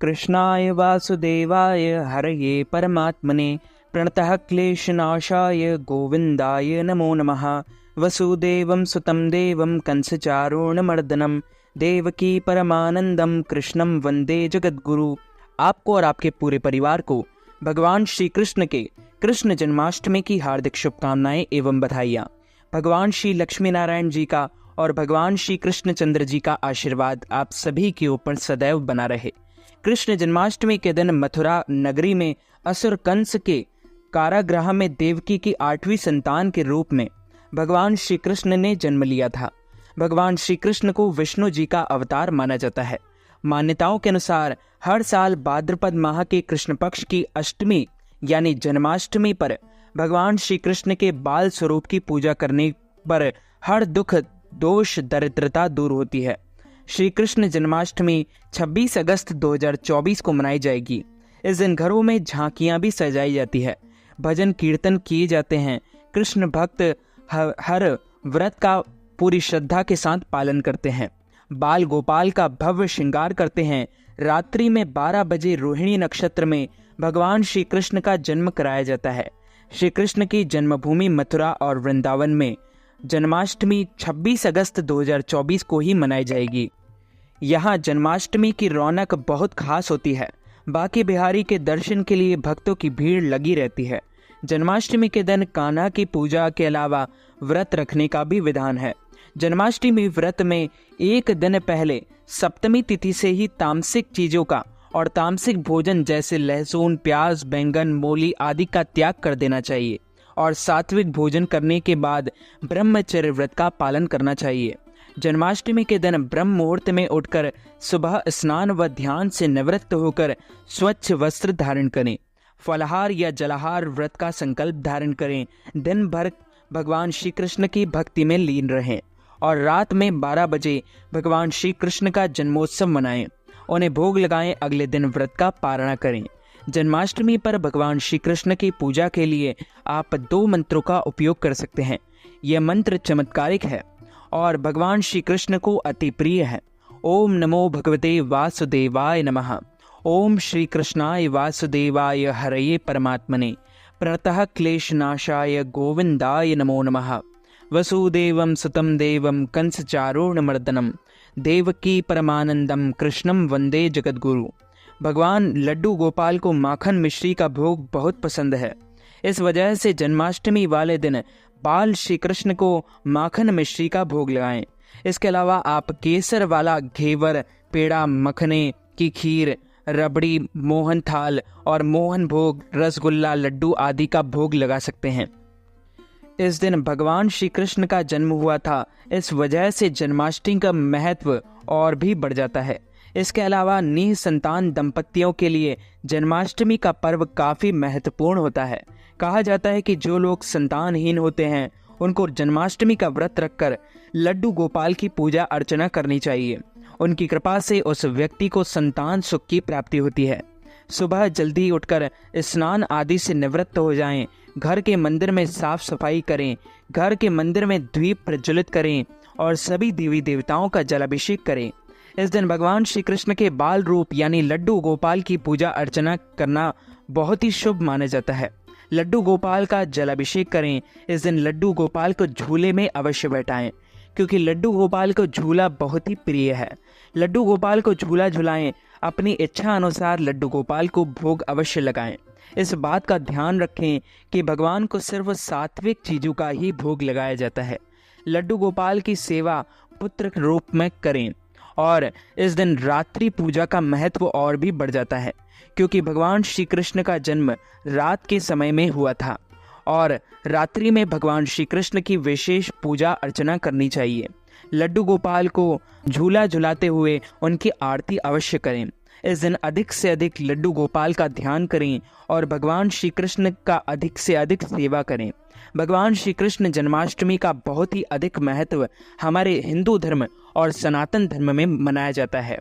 कृष्णाय वासुदेवाय हरये परमात्मने प्रणतः क्लेशनाशाय गोविंदाय नमो नमः। वसुदेवं सुतं देवं कंसचारूणमर्दनं देवकी परमानंदम कृष्णं वंदे जगद्गुरु। आपको और आपके पूरे परिवार को भगवान श्री कृष्ण के कृष्ण जन्माष्टमी की हार्दिक शुभकामनाएं एवं बधाइयाँ। भगवान श्री लक्ष्मी नारायण जी का और भगवान श्री कृष्णचंद्र जी का आशीर्वाद आप सभी के ऊपर सदैव बना रहे। कृष्ण जन्माष्टमी के दिन मथुरा नगरी में असुर कंस के कारागृह में देवकी की 8वीं संतान के रूप में भगवान श्री कृष्ण ने जन्म लिया था। भगवान श्री कृष्ण को विष्णु जी का अवतार माना जाता है। मान्यताओं के अनुसार हर साल भाद्रपद माह के कृष्ण पक्ष की अष्टमी यानी जन्माष्टमी पर भगवान श्री कृष्ण के बाल स्वरूप की पूजा करने पर हर दुख दोष दरिद्रता दूर होती है। श्री कृष्ण जन्माष्टमी 26 अगस्त 2024 को मनाई जाएगी। इस दिन घरों में झांकियां भी सजाई जाती है, भजन कीर्तन किए जाते हैं। कृष्ण भक्त हर व्रत का पूरी श्रद्धा के साथ पालन करते हैं। बाल गोपाल का भव्य श्रृंगार करते हैं। रात्रि में 12 बजे रोहिणी नक्षत्र में भगवान श्री कृष्ण का जन्म कराया जाता है। श्री कृष्ण की जन्मभूमि मथुरा और वृंदावन में जन्माष्टमी 26 अगस्त 2024 को ही मनाई जाएगी। यहाँ जन्माष्टमी की रौनक बहुत खास होती है। बांके बिहारी के दर्शन के लिए भक्तों की भीड़ लगी रहती है। जन्माष्टमी के दिन कान्हा की पूजा के अलावा व्रत रखने का भी विधान है। जन्माष्टमी व्रत में एक दिन पहले सप्तमी तिथि से ही तामसिक चीजों का और तामसिक भोजन जैसे लहसुन, प्याज, बैंगन, मूली आदि का त्याग कर देना चाहिए और सात्विक भोजन करने के बाद ब्रह्मचर्य व्रत का पालन करना चाहिए। जन्माष्टमी के दिन ब्रह्म मुहूर्त में उठकर सुबह स्नान व ध्यान से निवृत्त होकर स्वच्छ वस्त्र धारण करें। फलाहार या जलाहार व्रत का संकल्प धारण करें। दिन भर भगवान श्री कृष्ण की भक्ति में लीन रहें और रात में 12 बजे भगवान श्री कृष्ण का जन्मोत्सव मनाएं। उन्हें भोग लगाएं। अगले दिन व्रत का पारणा करें। जन्माष्टमी पर भगवान श्री कृष्ण की पूजा के लिए आप 2 मंत्रों का उपयोग कर सकते हैं। यह मंत्र चमत्कारिक है और भगवान श्री कृष्ण को अति प्रिय है। ओम नमो भगवते वासुदेवाय नमः। ओम श्री कृष्णाय वासुदेवाय हरये परमात्मने प्रणतः क्लेशनाशाय गोविंदाय नमो नमः। वसुदेवं सुतं देवं कंसचारूणमर्दनं देवकी परमानंदम कृष्णं वंदे जगद्गुरु। भगवान लड्डू गोपाल को माखन मिश्री का भोग बहुत पसंद है। इस वजह से जन्माष्टमी वाले दिन बाल श्री कृष्ण को माखन मिश्री का भोग लगाएं। इसके अलावा आप केसर वाला घेवर, पेड़ा, मखने की खीर, रबड़ी, मोहन थाल और मोहन भोग, रसगुल्ला, लड्डू आदि का भोग लगा सकते हैं। इस दिन भगवान श्री कृष्ण का जन्म हुआ था। इस वजह से जन्माष्टमी का महत्व और भी बढ़ जाता है। इसके अलावा निसंतान दंपतियों के लिए जन्माष्टमी का पर्व काफी महत्वपूर्ण होता है। कहा जाता है कि जो लोग संतानहीन होते हैं उनको जन्माष्टमी का व्रत रखकर लड्डू गोपाल की पूजा अर्चना करनी चाहिए। उनकी कृपा से उस व्यक्ति को संतान सुख की प्राप्ति होती है। सुबह जल्दी उठकर स्नान आदि से निवृत्त हो जाएं। घर के मंदिर में साफ सफाई करें। घर के मंदिर में दीप प्रज्वलित करें और सभी देवी देवताओं का जलाभिषेक करें। इस दिन भगवान श्री कृष्ण के बाल रूप यानी लड्डू गोपाल की पूजा अर्चना करना बहुत ही शुभ माना जाता है। लड्डू गोपाल का जलाभिषेक करें। इस दिन लड्डू गोपाल को झूले में अवश्य बैठाएं, क्योंकि लड्डू गोपाल को झूला बहुत ही प्रिय है। लड्डू गोपाल को झूला झुलाएं। अपनी इच्छा अनुसार लड्डू गोपाल को भोग अवश्य लगाएं। इस बात का ध्यान रखें कि भगवान को सिर्फ सात्विक चीजों का ही भोग लगाया जाता है। लड्डू गोपाल की सेवा पुत्र के रूप में करें और इस दिन रात्रि पूजा का महत्व और भी बढ़ जाता है, क्योंकि भगवान श्री कृष्ण का जन्म रात के समय में हुआ था और रात्रि में भगवान श्री कृष्ण की विशेष पूजा अर्चना करनी चाहिए। लड्डू गोपाल को झूला झुलाते हुए उनकी आरती अवश्य करें। इस दिन अधिक से अधिक लड्डू गोपाल का ध्यान करें और भगवान श्री कृष्ण का अधिक से अधिक सेवा करें। भगवान श्री कृष्ण जन्माष्टमी का बहुत ही अधिक महत्व हमारे हिंदू धर्म और सनातन धर्म में मनाया जाता है।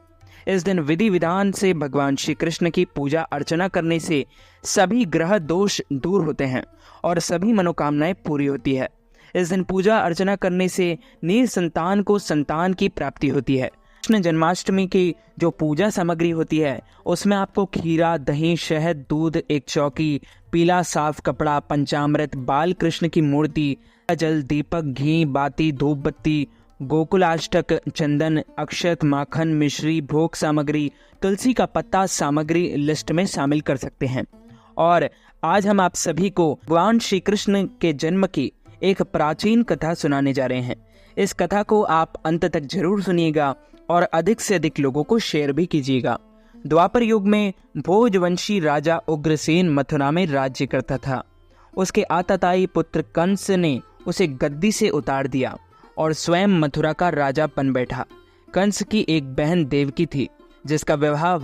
इस दिन विधि विधान से भगवान श्री कृष्ण की पूजा अर्चना करने से सभी ग्रह दोष दूर होते हैं और सभी मनोकामनाएं पूरी होती है। इस दिन पूजा अर्चना करने से निसंतान को संतान की प्राप्ति होती है। कृष्ण जन्माष्टमी की जो पूजा सामग्री होती है उसमें आपको खीरा, दही, शहद, दूध, एक चौकी, पीला साफ कपड़ा, पंचामृत, बाल कृष्ण की मूर्ति, जल, दीपक, घी, बाती, धूप बत्ती, गोकुलाष्टक, चंदन, अक्षत, माखन, मिश्री, भोग सामग्री, तुलसी का पत्ता सामग्री लिस्ट में शामिल कर सकते हैं। और आज हम आप सभी को भगवान श्री कृष्ण के जन्म की एक प्राचीन कथा सुनाने जा रहे हैं। इस कथा को आप अंत तक जरूर सुनिएगा और अधिक से अधिक लोगों को शेयर भी कीजिएगा। द्वापर युग में भोजवंशी राजा उग्रसेन मथुरा में राज्य करता था। उसके आतताई पुत्र कंस ने उसे गद्दी से उतार दिया और स्वयं मथुरा का राजा बन बैठा। कंस की एक बहन देवकी थी जिसका विवाह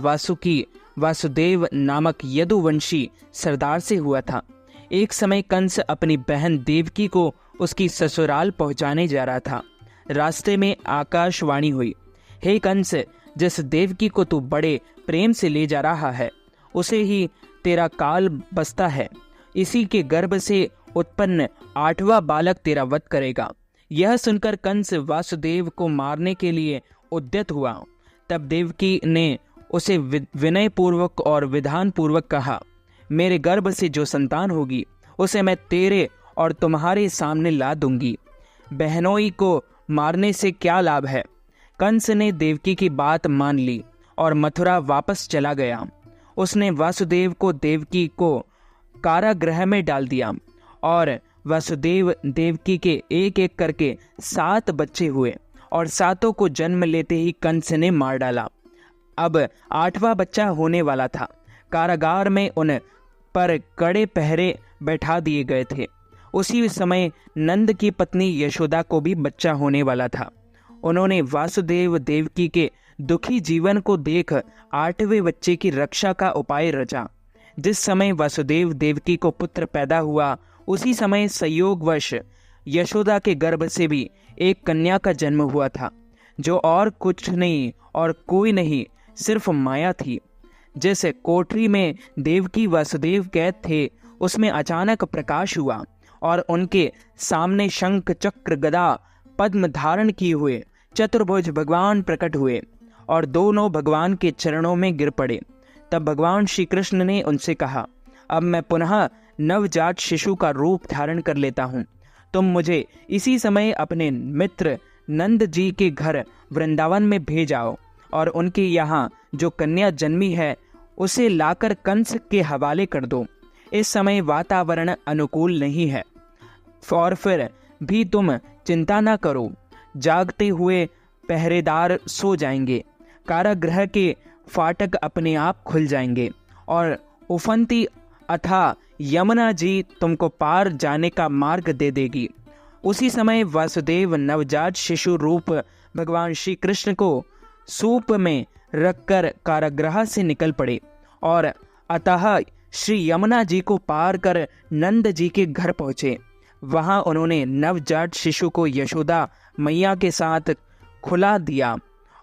वासुदेव नामक यदुवंशी सरदार से हुआ था। एक समय कंस अपनी बहन देवकी को उसकी ससुराल पहुंचाने जा रहा था। रास्ते में आकाशवाणी हुई, हे कंस, जिस देवकी को तू बड़े प्रेम से ले जा रहा है उसे ही तेरा काल बसता है। इसी के गर्भ से उत्पन्न 8वां बालक तेरा वध करेगा। यह सुनकर कंस वासुदेव को मारने के लिए उद्यत हुआ। तब देवकी ने उसे विनय पूर्वक और विधान पूर्वक कहा, मेरे गर्भ से जो संतान होगी उसे मैं तेरे और तुम्हारे सामने ला दूंगी। बहनोई को मारने से क्या लाभ है। कंस ने देवकी की बात मान ली और मथुरा वापस चला गया। उसने वासुदेव को देवकी को कारागृह में डाल दिया और वासुदेव देवकी के एक एक करके 7 बच्चे हुए और 7 को जन्म लेते ही कंस ने मार डाला। अब 8वां बच्चा होने वाला था। कारागार में उन पर कड़े पहरे बैठा दिए गए थे। उसी समय नंद की पत्नी यशोदा को भी बच्चा होने वाला था। उन्होंने वासुदेव देवकी के दुखी जीवन को देख 8वें बच्चे की रक्षा का उपाय रचा। जिस समय वासुदेव देवकी को पुत्र पैदा हुआ उसी समय संयोगवश यशोदा के गर्भ से भी एक कन्या का जन्म हुआ था, जो और कुछ नहीं और कोई नहीं, सिर्फ माया थी। जैसे कोठरी में देवकी वासुदेव कैद थे, उसमें अचानक प्रकाश हुआ और उनके सामने शंख, चक्र, गदा, पद्म धारण किए हुए चतुर्भुज भगवान प्रकट हुए और दोनों भगवान के चरणों में गिर पड़े। तब भगवान श्री कृष्ण ने उनसे कहा, अब मैं पुनः नवजात शिशु का रूप धारण कर लेता हूँ। तुम मुझे इसी समय अपने मित्र नंद जी के घर वृंदावन में भेज आओ और उनके यहाँ जो कन्या जन्मी है उसे लाकर कंस के हवाले कर दो। इस समय वातावरण अनुकूल नहीं है और फिर भी तुम चिंता न करो, जागते हुए पहरेदार सो जाएंगे, कारागृह के फाटक अपने आप खुल जाएंगे और उफनती अथा यमुना जी तुमको पार जाने का मार्ग दे देगी। उसी समय वासुदेव नवजात शिशु रूप भगवान श्री कृष्ण को सूप में रखकर कारागृह से निकल पड़े और अतः श्री यमुना जी को पार कर नंद जी के घर पहुँचे। वहाँ उन्होंने नवजात शिशु को यशोदा मैया के साथ खुला दिया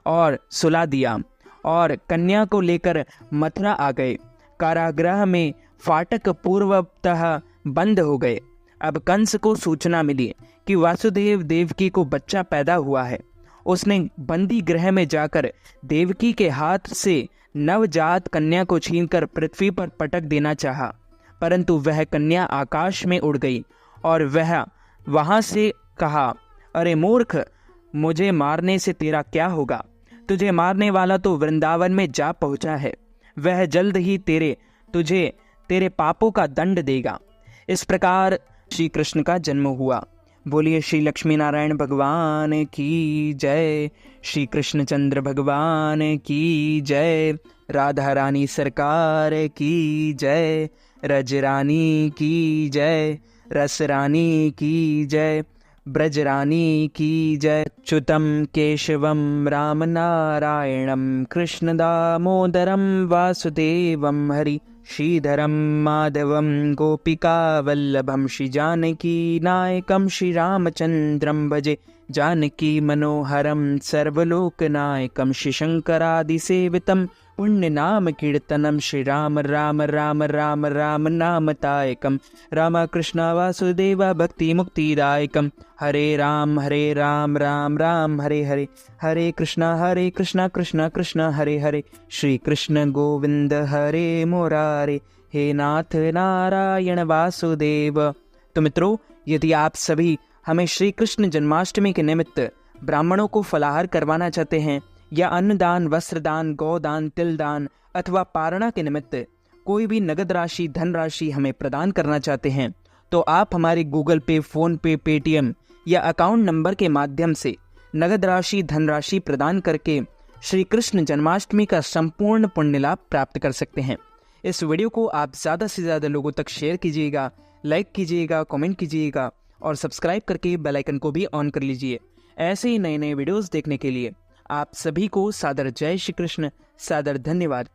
और सुला दिया और कन्या को लेकर मथुरा आ गए। कारागृह में फाटक पूर्वतः बंद हो गए। अब कंस को सूचना मिली कि वासुदेव देवकी को बच्चा पैदा हुआ है। उसने बंदी गृह में जाकर देवकी के हाथ से नवजात कन्या को छीनकर पृथ्वी पर पटक देना चाहा, परंतु वह कन्या आकाश में उड़ गई और वह वहां से कहा, अरे मूर्ख, मुझे मारने से तेरा क्या होगा। तुझे मारने वाला तो वृंदावन में जा पहुंचा है। वह जल्द ही तुझे तेरे पापों का दंड देगा। इस प्रकार श्री कृष्ण का जन्म हुआ। बोलिए श्री लक्ष्मी नारायण भगवान की जय, श्री कृष्णचंद्र भगवान की जय, राधा रानी सरकार की जय, रज रानी की जय, रस रानी की जय, ब्रज रानी की जय। च्युतम केशवम राम नारायणम कृष्ण दामोदरम वासुदेवम हरि श्रीधरम माधवम गोपिका वल्लभम श्री जानकी नायकम श्री रामचंद्रम भजे। जानकी मनोहरं सर्वलोकनायकं श्रीशङ्करादिसेवितं पुण्यनाम कीर्तनं श्रीराम राम राम राम राम नामतायकं रामकृष्ण वासुदेव भक्तिमुक्तिदायकं हरे राम राम राम हरे हरे हरे कृष्ण कृष्ण कृष्ण हरे हरे श्री कृष्ण गोविंद हरे मुरारे हे नाथ नारायण वासुदेव। तो मित्रों, यदि आप सभी हमें श्री कृष्ण जन्माष्टमी के निमित्त ब्राह्मणों को फलाहार करवाना चाहते हैं या अन्नदान, वस्त्रदान, गौदान, तिलदान अथवा पारणा के निमित्त कोई भी नगद राशि, धनराशि हमें प्रदान करना चाहते हैं, तो आप हमारे गूगल पे, फोन पे, पेटीएम या अकाउंट नंबर के माध्यम से नगद राशि, धनराशि प्रदान करके श्री कृष्ण जन्माष्टमी का संपूर्ण पुण्य लाभ प्राप्त कर सकते हैं। इस वीडियो को आप ज़्यादा से ज़्यादा लोगों तक शेयर कीजिएगा, लाइक कीजिएगा, कमेंट कीजिएगा और सब्सक्राइब करके बेल आइकन को भी ऑन कर लीजिए। ऐसे ही नए नए वीडियोस देखने के लिए आप सभी को सादर जय श्री कृष्ण, सादर धन्यवाद।